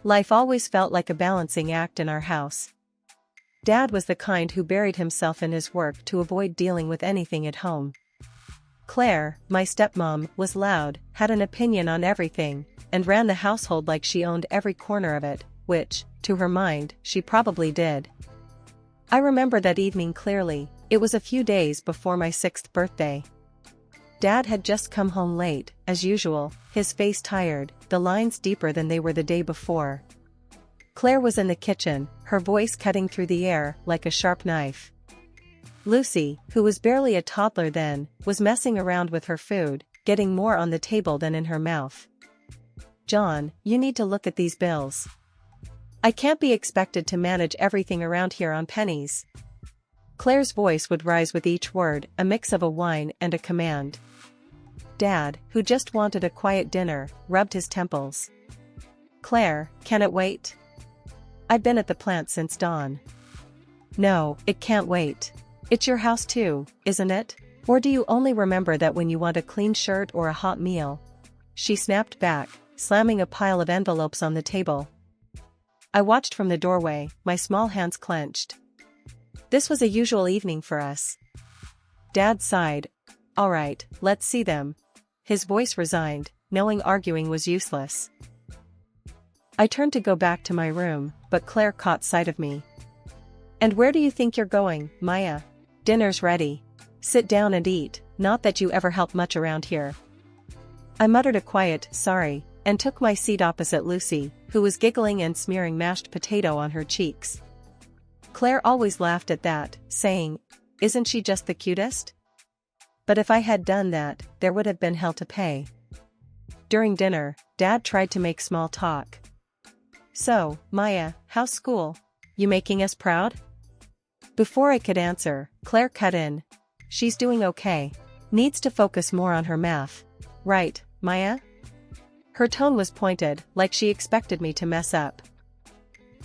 Life always felt like a balancing act in our house. Dad was the kind who buried himself in his work to avoid dealing with anything at home. Claire, my stepmom, was loud, had an opinion on everything, and ran the household like she owned every corner of it, which, to her mind, she probably did. I remember that evening clearly. It was a few days before my 6th birthday. Dad had just come home late, as usual, his face tired, the lines deeper than they were the day before. Claire was in the kitchen, her voice cutting through the air like a sharp knife. Lucy, who was barely a toddler then, was messing around with her food, getting more on the table than in her mouth. "John, you need to look at these bills. I can't be expected to manage everything around here on pennies." Claire's voice would rise with each word, a mix of a whine and a command. Dad, who just wanted a quiet dinner, rubbed his temples. "Claire, can it wait? I've been at the plant since dawn." "No, it can't wait. It's your house too, isn't it? Or do you only remember that when you want a clean shirt or a hot meal?" She snapped back, slamming a pile of envelopes on the table. I watched from the doorway, my small hands clenched. This was a usual evening for us. Dad sighed. "All right, let's see them." His voice resigned, knowing arguing was useless. I turned to go back to my room, but Claire caught sight of me. "And where do you think you're going, Maya? Dinner's ready. Sit down and eat, not that you ever help much around here." I muttered a quiet, "sorry," and took my seat opposite Lucy, who was giggling and smearing mashed potato on her cheeks. Claire always laughed at that, saying, "Isn't she just the cutest?" But if I had done that, there would have been hell to pay. During dinner, Dad tried to make small talk. "So, Maya, how's school? You making us proud?" Before I could answer, Claire cut in. "She's doing okay. Needs to focus more on her math. Right, Maya?" Her tone was pointed, like she expected me to mess up.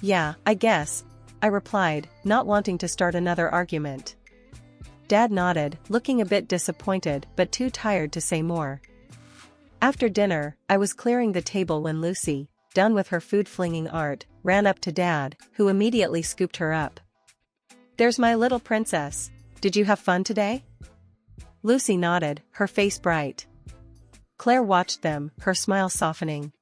"Yeah, I guess," I replied, not wanting to start another argument. Dad nodded, looking a bit disappointed but too tired to say more. After dinner, I was clearing the table when Lucy, done with her food-flinging art, ran up to Dad, who immediately scooped her up. "There's my little princess. Did you have fun today?" Lucy nodded, her face bright. Claire watched them, her smile softening.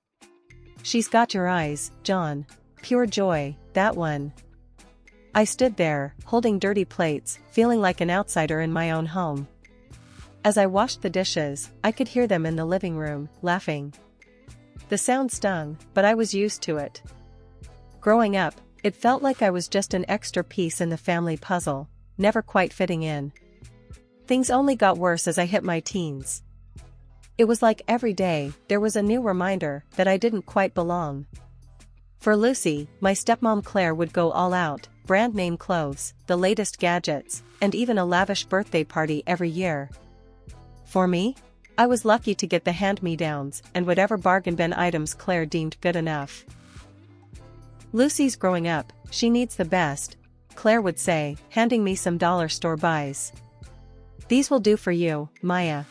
"She's got your eyes, John. Pure joy, that one." I stood there, holding dirty plates, feeling like an outsider in my own home. As I washed the dishes, I could hear them in the living room, laughing. The sound stung, but I was used to it. Growing up, it felt like I was just an extra piece in the family puzzle, never quite fitting in. Things only got worse as I hit my teens. It was like every day, there was a new reminder that I didn't quite belong. For Lucy, my stepmom Claire would go all out, brand name clothes, the latest gadgets, and even a lavish birthday party every year. For me, I was lucky to get the hand-me-downs and whatever bargain bin items Claire deemed good enough. "Lucy's growing up, she needs the best," Claire would say, handing me some dollar store buys. "These will do for you, Maya.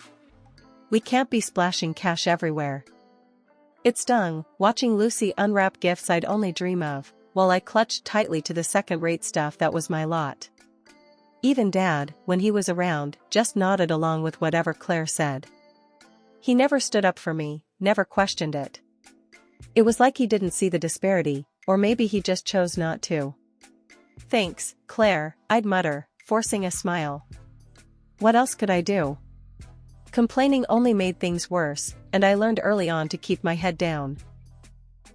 We can't be splashing cash everywhere." It stung, watching Lucy unwrap gifts I'd only dream of, while I clutched tightly to the second-rate stuff that was my lot. Even Dad, when he was around, just nodded along with whatever Claire said. He never stood up for me, never questioned it. It was like he didn't see the disparity, or maybe he just chose not to. "Thanks, Claire," I'd mutter, forcing a smile. What else could I do? Complaining only made things worse, and I learned early on to keep my head down.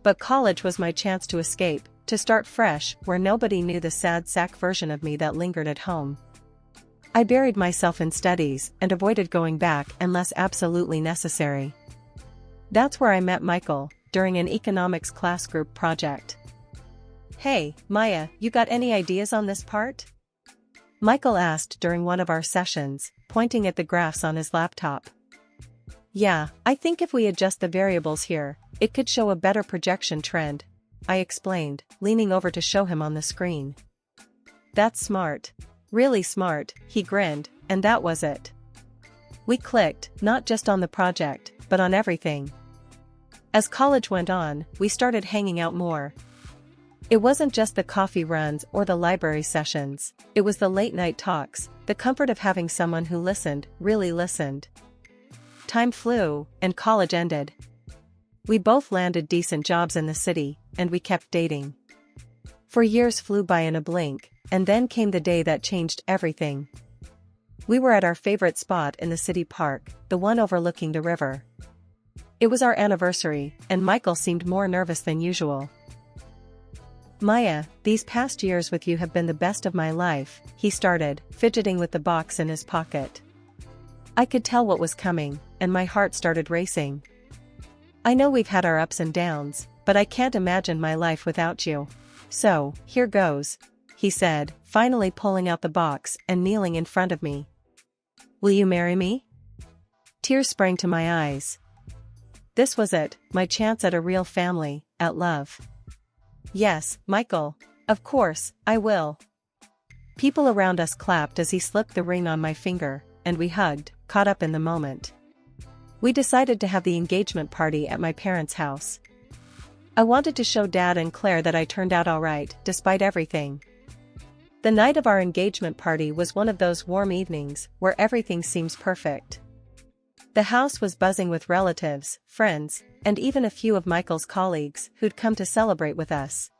But college was my chance to escape, to start fresh where nobody knew the sad sack version of me that lingered at home. I buried myself in studies and avoided going back unless absolutely necessary. That's where I met Michael, during an economics class group project. "Hey, Maya, you got any ideas on this part?" Michael asked during one of our sessions, pointing at the graphs on his laptop. "Yeah, I think if we adjust the variables here, it could show a better projection trend," I explained, leaning over to show him on the screen. "That's smart. Really smart," he grinned, and that was it. We clicked, not just on the project, but on everything. As college went on, we started hanging out more. It wasn't just the coffee runs or the library sessions, it was the late-night talks, the comfort of having someone who listened, really listened. Time flew, and college ended. We both landed decent jobs in the city, and we kept dating. 4 years flew by in a blink, and then came the day that changed everything. We were at our favorite spot in the city park, the one overlooking the river. It was our anniversary, and Michael seemed more nervous than usual. "Maya, these past years with you have been the best of my life," he started, fidgeting with the box in his pocket. I could tell what was coming, and my heart started racing. "I know we've had our ups and downs, but I can't imagine my life without you. So, here goes," he said, finally pulling out the box and kneeling in front of me. "Will you marry me?" Tears sprang to my eyes. This was it, my chance at a real family, at love. "Yes, Michael. Of course, I will." People around us clapped as he slipped the ring on my finger, and we hugged, caught up in the moment. We decided to have the engagement party at my parents' house. I wanted to show Dad and Claire that I turned out alright, despite everything. The night of our engagement party was one of those warm evenings, where everything seems perfect. The house was buzzing with relatives, friends, and even a few of Michael's colleagues who'd come to celebrate with us.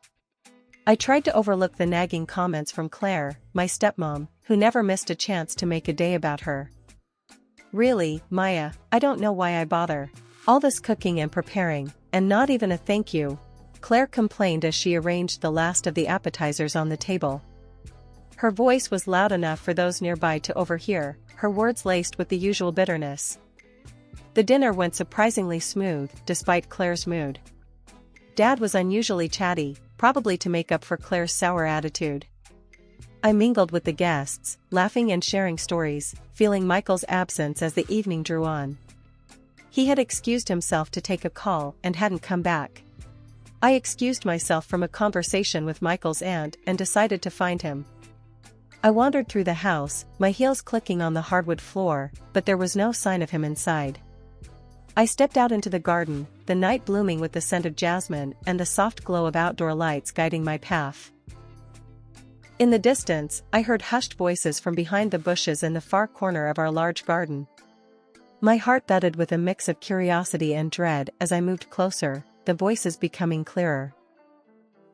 I tried to overlook the nagging comments from Claire, my stepmom, who never missed a chance to make a day about her. "Really, Maya, I don't know why I bother. All this cooking and preparing, and not even a thank you," Claire complained as she arranged the last of the appetizers on the table. Her voice was loud enough for those nearby to overhear, her words laced with the usual bitterness. The dinner went surprisingly smooth, despite Claire's mood. Dad was unusually chatty, probably to make up for Claire's sour attitude. I mingled with the guests, laughing and sharing stories, feeling Michael's absence as the evening drew on. He had excused himself to take a call and hadn't come back. I excused myself from a conversation with Michael's aunt and decided to find him. I wandered through the house, my heels clicking on the hardwood floor, but there was no sign of him inside. I stepped out into the garden, the night blooming with the scent of jasmine and the soft glow of outdoor lights guiding my path. In the distance, I heard hushed voices from behind the bushes in the far corner of our large garden. My heart thudded with a mix of curiosity and dread as I moved closer, the voices becoming clearer.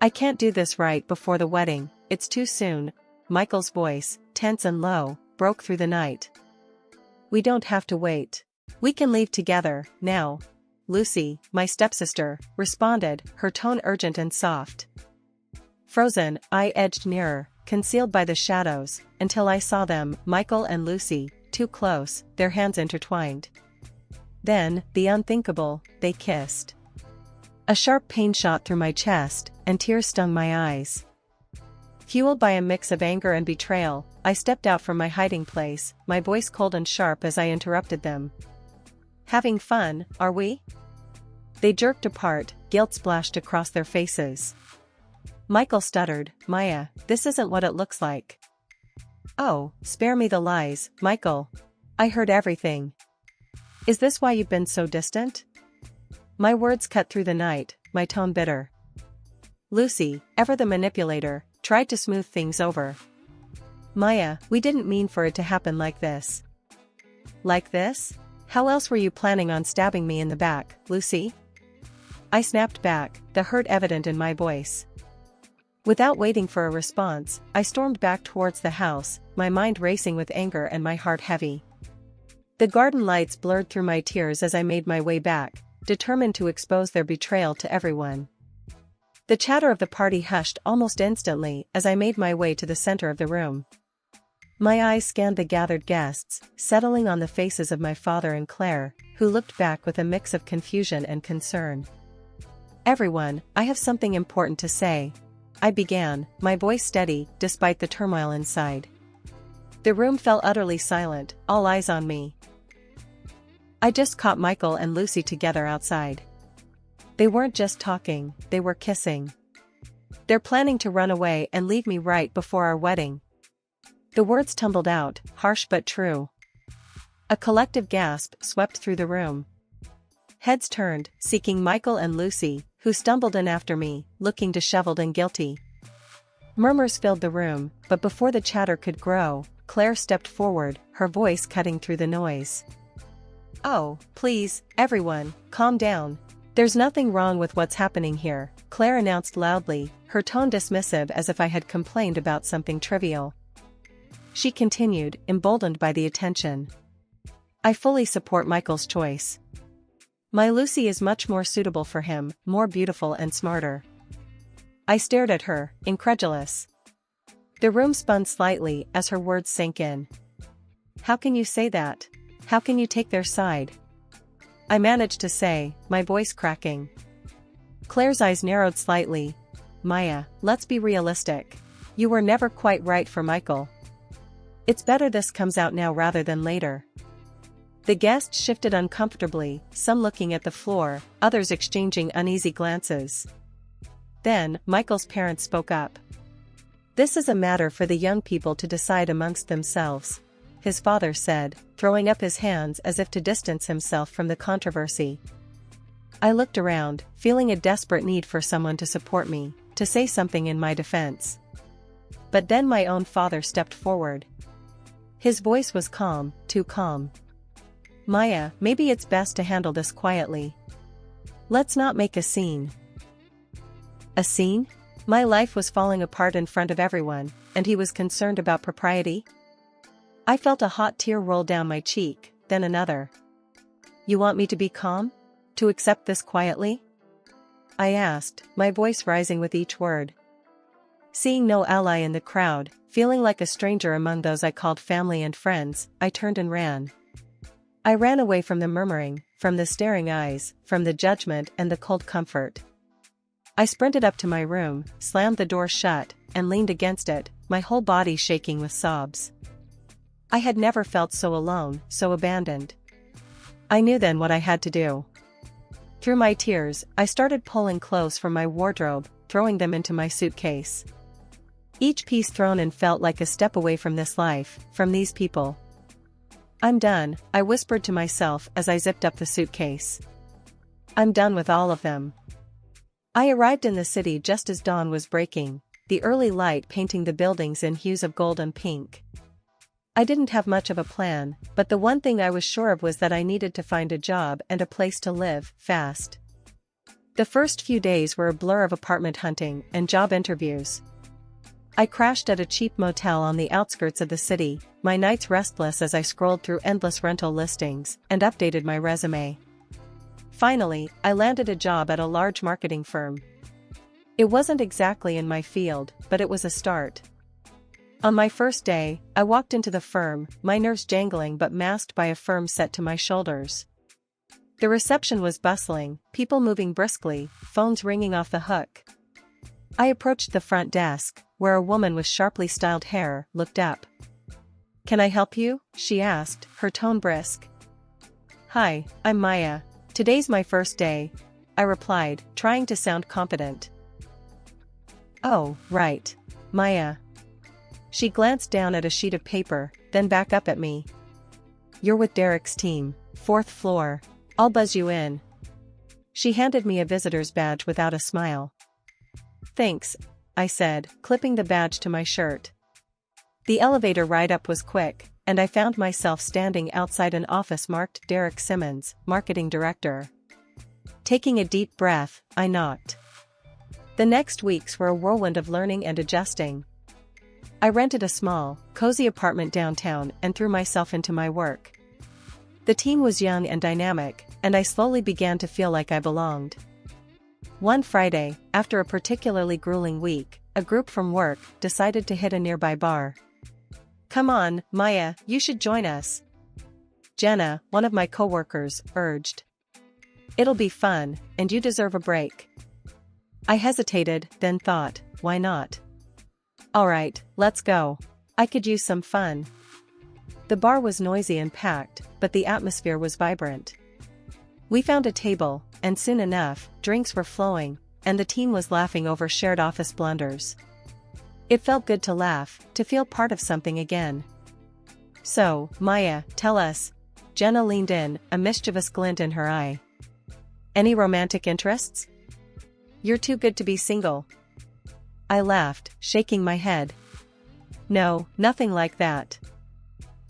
"I can't do this right before the wedding, it's too soon," Michael's voice, tense and low, broke through the night. "We don't have to wait. We can leave together, now," Lucy, my stepsister, responded, her tone urgent and soft. Frozen, I edged nearer, concealed by the shadows, until I saw them, Michael and Lucy, too close, their hands intertwined. Then, the unthinkable, they kissed. A sharp pain shot through my chest, and tears stung my eyes. Fueled by a mix of anger and betrayal, I stepped out from my hiding place, my voice cold and sharp as I interrupted them. "Having fun, are we?" They jerked apart, guilt splashed across their faces. Michael stuttered, "Maya, this isn't what it looks like." "Oh, spare me the lies, Michael. I heard everything. Is this why you've been so distant?" My words cut through the night, my tone bitter. Lucy, ever the manipulator, tried to smooth things over. "Maya, we didn't mean for it to happen like this." "Like this? How else were you planning on stabbing me in the back, Lucy?" I snapped back, the hurt evident in my voice. Without waiting for a response, I stormed back towards the house, my mind racing with anger and my heart heavy. The garden lights blurred through my tears as I made my way back, determined to expose their betrayal to everyone. The chatter of the party hushed almost instantly as I made my way to the center of the room. My eyes scanned the gathered guests, settling on the faces of my father and Claire, who looked back with a mix of confusion and concern. "Everyone, I have something important to say," I began, my voice steady, despite the turmoil inside. The room fell utterly silent, all eyes on me. I just caught Michael and Lucy together outside. They weren't just talking, they were kissing. "They're planning to run away and leave me right before our wedding." The words tumbled out, harsh but true. A collective gasp swept through the room. Heads turned, seeking Michael and Lucy, who stumbled in after me, looking disheveled and guilty. Murmurs filled the room, but before the chatter could grow, Claire stepped forward, her voice cutting through the noise. "Oh, please, everyone, calm down. There's nothing wrong with what's happening here," Claire announced loudly, her tone dismissive as if I had complained about something trivial. She continued, emboldened by the attention. "I fully support Michael's choice. My Lucy is much more suitable for him, more beautiful and smarter." I stared at her, incredulous. The room spun slightly as her words sank in. "How can you say that? How can you take their side?" I managed to say, my voice cracking. Claire's eyes narrowed slightly. "Maya, let's be realistic. You were never quite right for Michael. It's better this comes out now rather than later." The guests shifted uncomfortably, some looking at the floor, others exchanging uneasy glances. Then, Michael's parents spoke up. "This is a matter for the young people to decide amongst themselves," his father said, throwing up his hands as if to distance himself from the controversy. I looked around, feeling a desperate need for someone to support me, to say something in my defense. But then my own father stepped forward. His voice was calm, too calm. "Maya, maybe it's best to handle this quietly. Let's not make a scene." A scene? My life was falling apart in front of everyone, and he was concerned about propriety? I felt a hot tear roll down my cheek, then another. "You want me to be calm? To accept this quietly?" I asked, my voice rising with each word. Seeing no ally in the crowd, feeling like a stranger among those I called family and friends, I turned and ran. I ran away from the murmuring, from the staring eyes, from the judgment and the cold comfort. I sprinted up to my room, slammed the door shut, and leaned against it, my whole body shaking with sobs. I had never felt so alone, so abandoned. I knew then what I had to do. Through my tears, I started pulling clothes from my wardrobe, throwing them into my suitcase. Each piece thrown in felt like a step away from this life, from these people. "I'm done," I whispered to myself as I zipped up the suitcase. "I'm done with all of them." I arrived in the city just as dawn was breaking, the early light painting the buildings in hues of gold and pink. I didn't have much of a plan, but the one thing I was sure of was that I needed to find a job and a place to live, fast. The first few days were a blur of apartment hunting and job interviews. I crashed at a cheap motel on the outskirts of the city, my nights restless as I scrolled through endless rental listings and updated my resume. Finally, I landed a job at a large marketing firm. It wasn't exactly in my field, but it was a start. On my first day, I walked into the firm, my nerves jangling but masked by a firm set to my shoulders. The reception was bustling, people moving briskly, phones ringing off the hook. I approached the front desk, where a woman with sharply styled hair looked up. "Can I help you?" she asked, her tone brisk. "Hi, I'm Maya. Today's my first day," I replied, trying to sound confident. "Oh, right. Maya." She glanced down at a sheet of paper, then back up at me. "You're with Derek's team, 4th floor. I'll buzz you in." She handed me a visitor's badge without a smile. "Thanks," I said, clipping the badge to my shirt. The elevator ride up was quick, and I found myself standing outside an office marked Derek Simmons, Marketing Director. Taking a deep breath, I knocked. The next weeks were a whirlwind of learning and adjusting. I rented a small, cozy apartment downtown and threw myself into my work. The team was young and dynamic, and I slowly began to feel like I belonged. One Friday, after a particularly grueling week, a group from work decided to hit a nearby bar. "Come on, Maya, you should join us," Jenna, one of my coworkers, urged. "It'll be fun, and you deserve a break." I hesitated, then thought, why not? "All right, let's go. I could use some fun." The bar was noisy and packed, but the atmosphere was vibrant. We found a table, and soon enough, drinks were flowing, and the team was laughing over shared office blunders. It felt good to laugh, to feel part of something again. "So, Maya, tell us." Jenna leaned in, a mischievous glint in her eye. Any romantic interests? You're too good to be single. I laughed, shaking my head. No, nothing like that.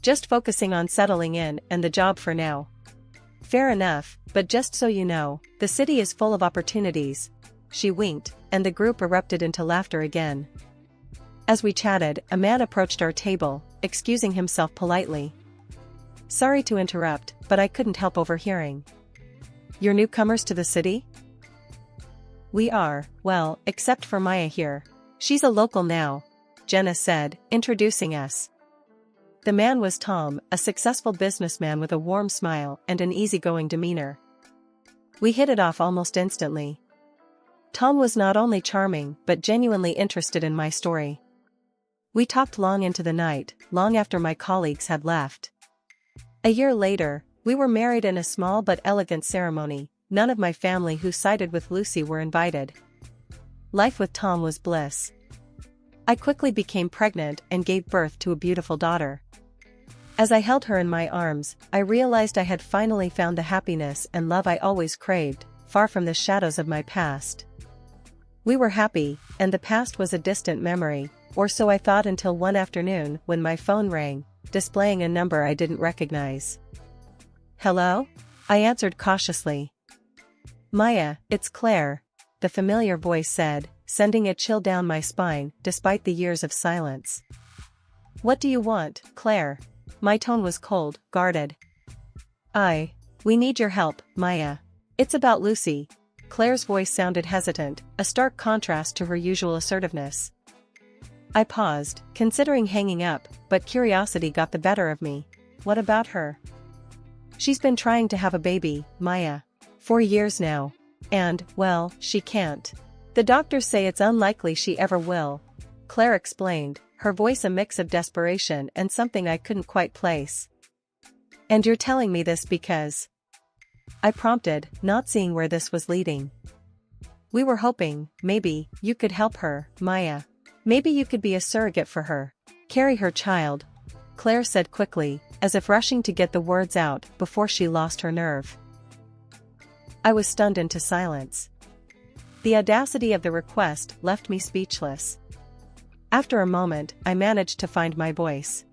Just focusing on settling in and the job for now. Fair enough, but just so you know, the city is full of opportunities. She winked, and the group erupted into laughter again. As we chatted, a man approached our table, excusing himself politely. Sorry to interrupt, but I couldn't help overhearing. You're newcomers to the city? We are, well, except for Maya here. She's a local now, Jenna said, introducing us. The man was Tom, a successful businessman with a warm smile and an easygoing demeanor. We hit it off almost instantly. Tom was not only charming but genuinely interested in my story. We talked long into the night, long after my colleagues had left. A year later, we were married in a small but elegant ceremony. None of my family who sided with Lucy were invited. Life with Tom was bliss. I quickly became pregnant and gave birth to a beautiful daughter. As I held her in my arms, I realized I had finally found the happiness and love I always craved, far from the shadows of my past. We were happy, and the past was a distant memory, or so I thought until one afternoon when my phone rang, displaying a number I didn't recognize. Hello? I answered cautiously. Maya, it's Claire, the familiar voice said, sending a chill down my spine despite the years of silence. What do you want, Claire? My tone was cold, guarded. We need your help, Maya. It's about Lucy. Claire's voice sounded hesitant, a stark contrast to her usual assertiveness. I paused, considering hanging up, but curiosity got the better of me. What about her? She's been trying to have a baby, Maya. 4 years now. And, well, she can't. The doctors say it's unlikely she ever will. Claire explained, her voice a mix of desperation and something I couldn't quite place. And you're telling me this because... I prompted, not seeing where this was leading. We were hoping, maybe, you could help her, Maya. Maybe you could be a surrogate for her. Carry her child. Claire said quickly, as if rushing to get the words out before she lost her nerve. I was stunned into silence. The audacity of the request left me speechless. After a moment, I managed to find my voice.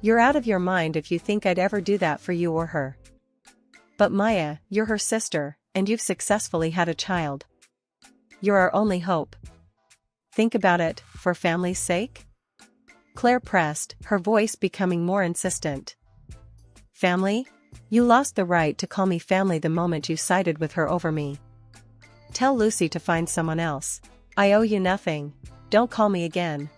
You're out of your mind if you think I'd ever do that for you or her. But Maya, you're her sister, and you've successfully had a child. You're our only hope. Think about it, for family's sake? Claire pressed, her voice becoming more insistent. Family? You lost the right to call me family the moment you sided with her over me. Tell Lucy to find someone else. I owe you nothing. Don't call me again.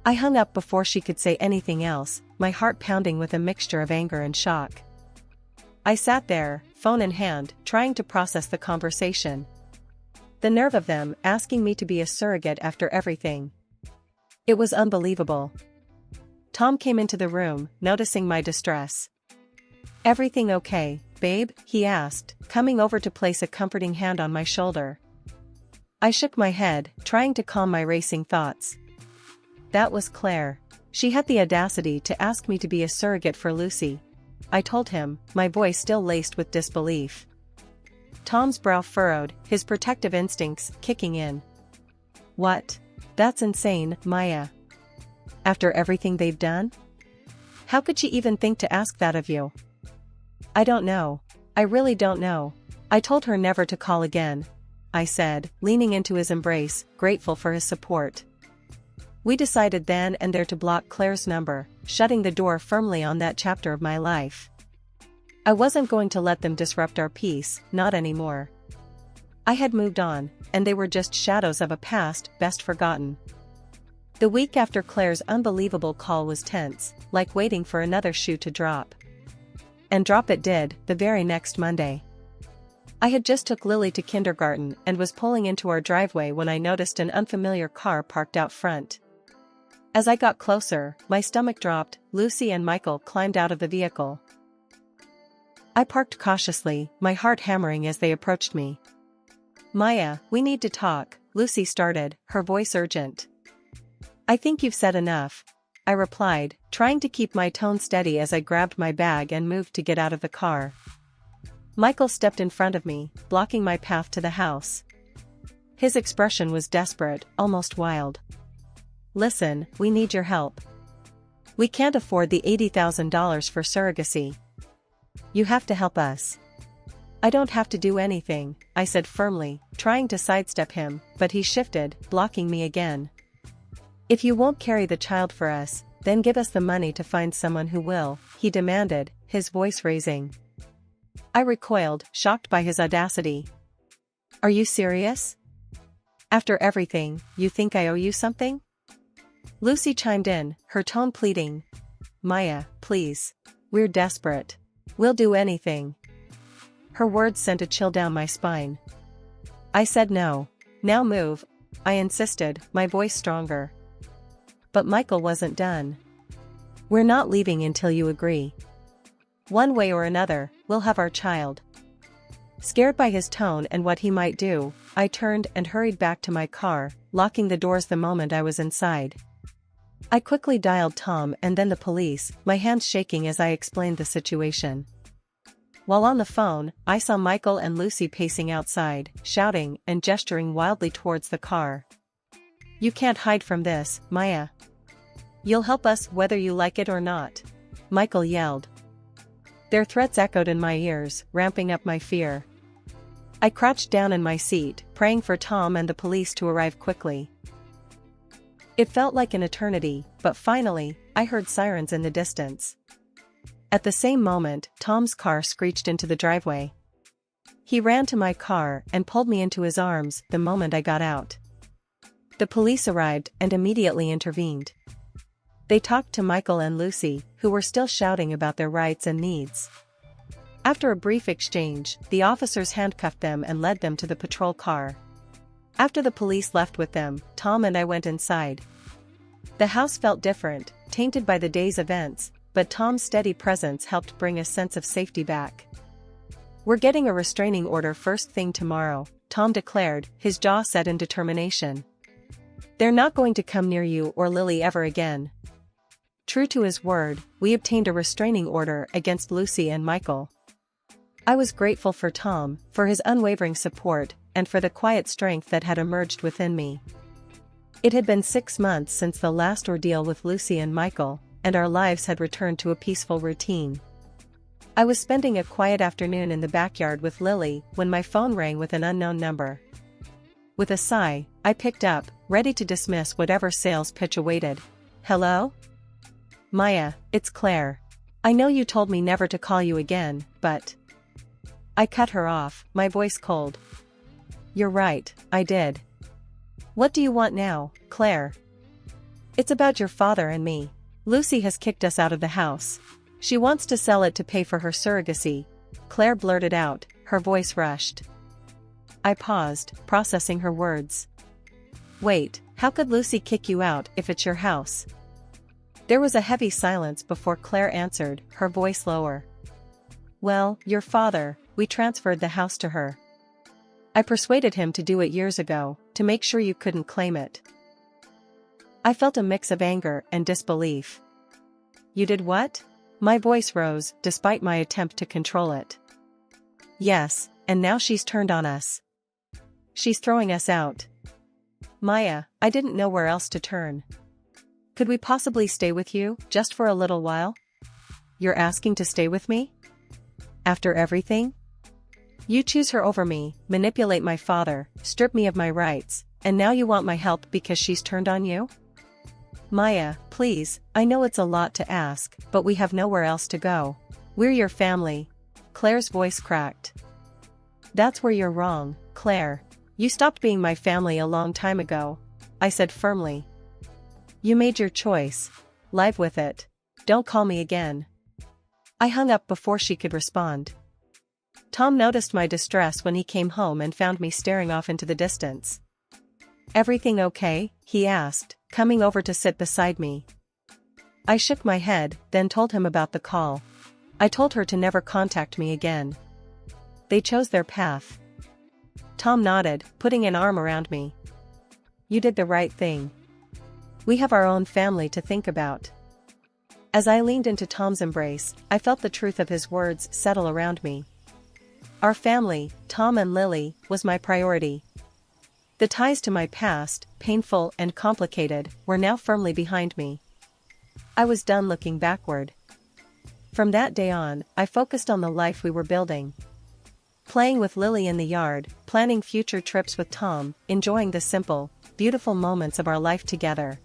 I hung up before she could say anything else, my heart pounding with a mixture of anger and shock. I sat there, phone in hand, trying to process the conversation. The nerve of them asking me to be a surrogate after everything. It was unbelievable. Tom came into the room, noticing my distress. Everything okay, babe? He asked, coming over to place a comforting hand on my shoulder. I shook my head, trying to calm my racing thoughts. That was Claire. She had the audacity to ask me to be a surrogate for Lucy. I told him, my voice still laced with disbelief. Tom's brow furrowed, his protective instincts kicking in. What? That's insane, Maya. After everything they've done? How could she even think to ask that of you? I don't know. I really don't know. I told her never to call again, I said, leaning into his embrace, grateful for his support. We decided then and there to block Claire's number, shutting the door firmly on that chapter of my life. I wasn't going to let them disrupt our peace, not anymore. I had moved on, and they were just shadows of a past best forgotten. The week after Claire's unbelievable call was tense, like waiting for another shoe to drop. And drop it did, the very next Monday. I had just took Lily to kindergarten and was pulling into our driveway when I noticed an unfamiliar car parked out front. As I got closer, my stomach dropped. Lucy and Michael climbed out of the vehicle. I parked cautiously, my heart hammering as they approached me. Maya, we need to talk, Lucy started, her voice urgent. I think you've said enough, I replied, trying to keep my tone steady as I grabbed my bag and moved to get out of the car. Michael stepped in front of me, blocking my path to the house. His expression was desperate, almost wild. "Listen, we need your help. We can't afford the $80,000 for surrogacy. You have to help us." "I don't have to do anything," I said firmly, trying to sidestep him, but he shifted, blocking me again. "If you won't carry the child for us, then give us the money to find someone who will," he demanded, his voice raising. I recoiled, shocked by his audacity. "Are you serious? After everything, you think I owe you something?" Lucy chimed in, her tone pleading. "Maya, please. We're desperate. We'll do anything." Her words sent a chill down my spine. I said no. "Now move," I insisted, my voice stronger. But Michael wasn't done. "We're not leaving until you agree. One way or another, we'll have our child." Scared by his tone and what he might do, I turned and hurried back to my car, locking the doors the moment I was inside. I quickly dialed Tom and then the police, my hands shaking as I explained the situation. While on the phone, I saw Michael and Lucy pacing outside, shouting and gesturing wildly towards the car. "You can't hide from this, Maya. You'll help us whether you like it or not," Michael yelled. Their threats echoed in my ears, ramping up my fear. I crouched down in my seat, praying for Tom and the police to arrive quickly. It felt like an eternity, but finally, I heard sirens in the distance. At the same moment, Tom's car screeched into the driveway. He ran to my car and pulled me into his arms the moment I got out. The police arrived and immediately intervened. They talked to Michael and Lucy, who were still shouting about their rights and needs. After a brief exchange, the officers handcuffed them and led them to the patrol car. After the police left with them, Tom and I went inside. The house felt different, tainted by the day's events, but Tom's steady presence helped bring a sense of safety back. "We're getting a restraining order first thing tomorrow," Tom declared, his jaw set in determination. "They're not going to come near you or Lily ever again." True to his word, we obtained a restraining order against Lucy and Michael. I was grateful for Tom, for his unwavering support, and for the quiet strength that had emerged within me. It had been 6 months since the last ordeal with Lucy and Michael, and our lives had returned to a peaceful routine. I was spending a quiet afternoon in the backyard with Lily when my phone rang with an unknown number. With a sigh, I picked up, ready to dismiss whatever sales pitch awaited. "Hello? Maya, it's Claire. I know you told me never to call you again, but..." I cut her off, my voice cold. "You're right, I did. What do you want now, Claire?" "It's about your father and me. Lucy has kicked us out of the house. She wants to sell it to pay for her surrogacy," Claire blurted out, her voice rushed. I paused, processing her words. "Wait, how could Lucy kick you out if it's your house?" There was a heavy silence before Claire answered, her voice lower. "Well, your father, we transferred the house to her. I persuaded him to do it years ago, to make sure you couldn't claim it." I felt a mix of anger and disbelief. "You did what?" My voice rose, despite my attempt to control it. "Yes, and now she's turned on us. She's throwing us out." "Maya, I didn't know where else to turn. Could we possibly stay with you, just for a little while?" "You're asking to stay with me? After everything? You choose her over me, manipulate my father, strip me of my rights, and now you want my help because she's turned on you?" "Maya, please, I know it's a lot to ask, but we have nowhere else to go. We're your family." Claire's voice cracked. "That's where you're wrong, Claire. You stopped being my family a long time ago," I said firmly. "You made your choice. Live with it. Don't call me again." I hung up before she could respond. Tom noticed my distress when he came home and found me staring off into the distance. "Everything okay?" he asked, coming over to sit beside me. I shook my head, then told him about the call. I told her to never contact me again. They chose their path. Tom nodded, putting an arm around me. "You did the right thing. We have our own family to think about." As I leaned into Tom's embrace, I felt the truth of his words settle around me. Our family, Tom and Lily, was my priority. The ties to my past, painful and complicated, were now firmly behind me. I was done looking backward. From that day on, I focused on the life we were building. Playing with Lily in the yard, planning future trips with Tom, enjoying the simple, beautiful moments of our life together.